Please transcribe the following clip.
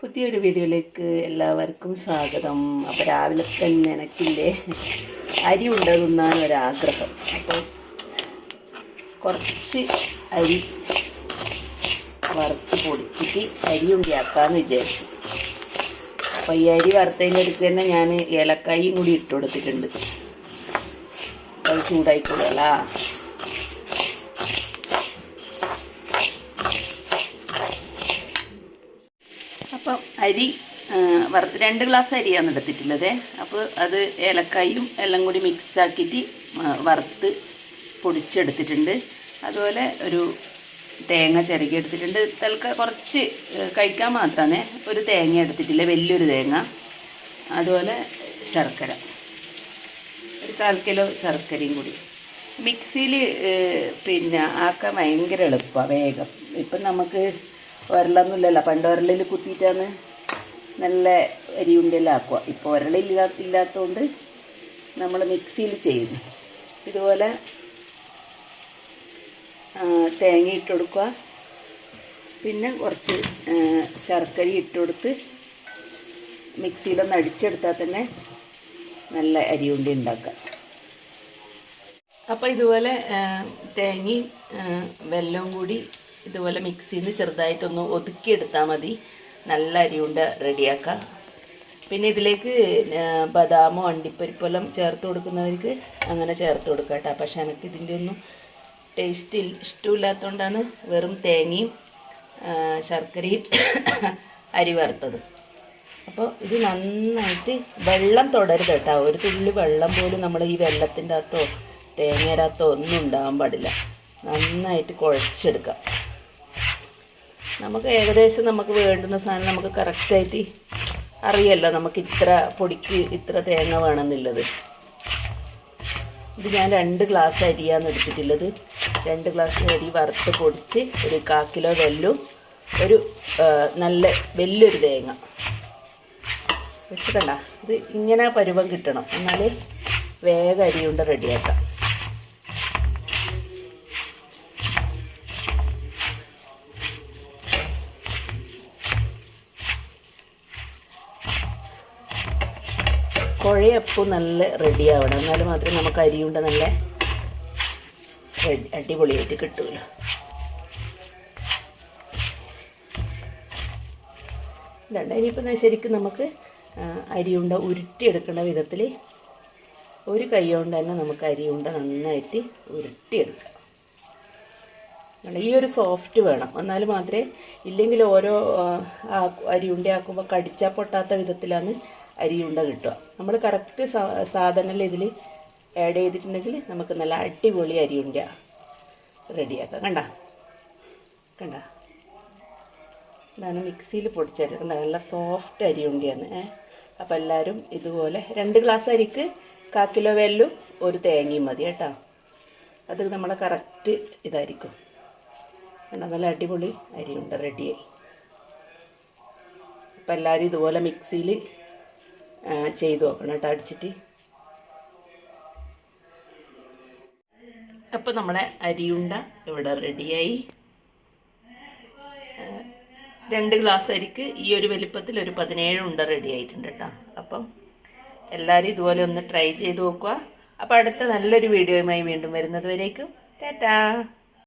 പുതിയൊരു വീഡിയോയിലേക്ക് എല്ലാവർക്കും സ്വാഗതം. അപ്പോൾ രാവിലെ തന്നെ എനിക്കില്ലേ അരി ഉണ്ട തിന്നാൻ ഒരാഗ്രഹം. അപ്പോൾ കുറച്ച് അരി വറുത്ത് പൊടിച്ചിട്ട് അരി ഉണ്ടാക്കാമെന്ന് വിചാരിച്ചു. അപ്പോൾ ഈ അരി വറുത്തതിൻ്റെ അടുത്ത് തന്നെ ഞാൻ ഏലക്കായും കൂടി ഇട്ട് കൊടുത്തിട്ടുണ്ട്. അത് ചൂടായിക്കോളൂല്ല. അപ്പം അരി വറുത്ത് 2 ഗ്ലാസ് അരിയാണ് എടുത്തിട്ടുള്ളത്. അപ്പോൾ അത് ഏലക്കായും എല്ലാം കൂടി മിക്സ് ആക്കിയിട്ട് വറുത്ത് പൊടിച്ചെടുത്തിട്ടുണ്ട്. അതുപോലെ ഒരു തേങ്ങ ചിരകി എടുത്തിട്ടുണ്ട്. കുറച്ച് കഴിക്കാൻ മാത്രമേ ഒരു തേങ്ങ എടുത്തിട്ടില്ല, വലിയൊരു തേങ്ങ. അതുപോലെ ശർക്കര, ഒരു 1/4 കിലോ ശർക്കരയും കൂടി മിക്സിയിൽ ആക്കാൻ ഭയങ്കര എളുപ്പമാണ്, വേഗം. ഇപ്പം നമുക്ക് ഉരലൊന്നുമില്ലല്ലോ, പണ്ട് ഉരലിൽ കുത്തിയിട്ടാണ് നല്ല അരിയുണ്ടെല്ലാം ആക്കുക. ഇപ്പോൾ ഉരലില്ലാത്തതുകൊണ്ട് നമ്മൾ മിക്സിയിൽ ചെയ്യുന്നു. ഇതുപോലെ തേങ്ങ ഇട്ട് കൊടുക്കുക, പിന്നെ കുറച്ച് ശർക്കര ഇട്ട് കൊടുത്ത് മിക്സിയിലൊന്ന് അടിച്ചെടുത്താൽ തന്നെ നല്ല അരിയുണ്ട ഉണ്ടാക്കാം. അപ്പോൾ ഇതുപോലെ തേങ്ങയും വെല്ലവും കൂടി ഇതുപോലെ മിക്സിയിൽ നിന്ന് ചെറുതായിട്ടൊന്ന് ഒതുക്കിയെടുത്താൽ മതി. നല്ല അരിയുണ്ട റെഡിയാക്കാം. പിന്നെ ഇതിലേക്ക് ബദാമോ അണ്ടിപ്പരിപ്പെല്ലാം ചേർത്ത് കൊടുക്കുന്നവർക്ക് അങ്ങനെ ചേർത്ത് കൊടുക്കാം കേട്ടോ. പക്ഷെ എനിക്ക് ഇതിൻ്റെ ഒന്നും ടേസ്റ്റ് ഇഷ്ടമില്ലാത്തതുകൊണ്ടാണ് വെറും തേങ്ങയും ശർക്കരയും അരി വറുത്തത്. അപ്പോൾ ഇത് നന്നായിട്ട് വെള്ളം തൊടരുത് കേട്ടോ. ഒരു തുള്ളി വെള്ളം പോലും നമ്മൾ ഈ വെള്ളത്തിൻ്റെ അകത്തോ തേങ്ങയുടെ അകത്തോ ഒന്നും ഉണ്ടാകാൻ പാടില്ല. നന്നായിട്ട് കുഴച്ചെടുക്കാം. നമുക്ക് ഏകദേശം നമുക്ക് വേണ്ടുന്ന സാധനം നമുക്ക് കറക്റ്റായിട്ട് അറിയല്ലോ, നമുക്ക് ഇത്ര പൊടിക്ക് ഇത്ര തേങ്ങ വേണമെന്നുള്ളത്. ഇത് ഞാൻ 2 ഗ്ലാസ് അരിയാണ് എടുത്തിട്ടുള്ളത്. 2 ഗ്ലാസ് അരി വറുത്ത് പൊടിച്ച് ഒരു 1/4 കിലോ വെല്ലും ഒരു നല്ല വലിയൊരു തേങ്ങ വെച്ചിട്ടുണ്ട. ഇത് ഇങ്ങനെ പരുവം കിട്ടണം, എന്നാലേ വേഗം അരിയുണ്ട റെഡിയാക്കാം. കുഴയപ്പം നല്ല റെഡിയാവണം, എന്നാലും മാത്രമേ നമുക്ക് അരിയുണ്ട നല്ല അടിപൊളിയായിട്ട് കിട്ടുമല്ലോ. ഇതുണ്ട്. ഇനിയിപ്പോൾ ശരിക്കും നമുക്ക് അരിയുണ്ട ഉരുട്ടിയെടുക്കേണ്ട വിധത്തിൽ ഒരു കൈ കൊണ്ട് തന്നെ നമുക്ക് അരിയുണ്ട നന്നായിട്ട് ഉരുട്ടിയെടുക്കാം. ഈ ഒരു സോഫ്റ്റ് വേണം, എന്നാൽ മാത്രമേ, ഇല്ലെങ്കിൽ ഓരോ അരിയുണ്ടയാക്കുമ്പോൾ കടിച്ചാൽ പൊട്ടാത്ത വിധത്തിലാണ് അരിയുണ്ട കിട്ടുക. നമ്മൾ കറക്റ്റ് സാധനമെല്ലാം ഇതിൽ ആഡ് ചെയ്തിട്ടുണ്ടെങ്കിൽ നമുക്ക് നല്ല അടിപൊളി അരിയുണ്ട റെഡിയാക്കാം. കണ്ട ഇതാണ് മിക്സിയിൽ പൊടിച്ചെടുക്കേണ്ട നല്ല സോഫ്റ്റ് അരിയുണ്ടയാണ്. അപ്പോൾ എല്ലാവരും ഇതുപോലെ 2 ഗ്ലാസ് അരിക്ക് 1/4 കിലോ വെല്ലും ഒരു തേങ്ങയും മതി കേട്ടോ. അത് നമ്മളെ കറക്റ്റ് ഇതായിരിക്കും. നല്ല അടിപൊളി അരിയുണ്ട റെഡിയായി. അപ്പോൾ എല്ലാവരും ഇതുപോലെ മിക്സിയിൽ ചെയ്ത് നോക്കണം കേട്ടോ, അടിച്ചിട്ട്. അപ്പോൾ നമ്മളെ അരിയുണ്ട ഇവിടെ റെഡിയായി. 2 ഗ്ലാസ് അരിക്ക് ഈ ഒരു വലിപ്പത്തിൽ ഒരു 17 ഉണ്ട റെഡി ആയിട്ടുണ്ട് കേട്ടോ. അപ്പം എല്ലാവരും ഇതുപോലെ ഒന്ന് ട്രൈ ചെയ്ത് നോക്കുക. അപ്പോൾ അടുത്ത നല്ലൊരു വീഡിയോയുമായി വീണ്ടും വരുന്നത് വരേക്കും ടാറ്റാ.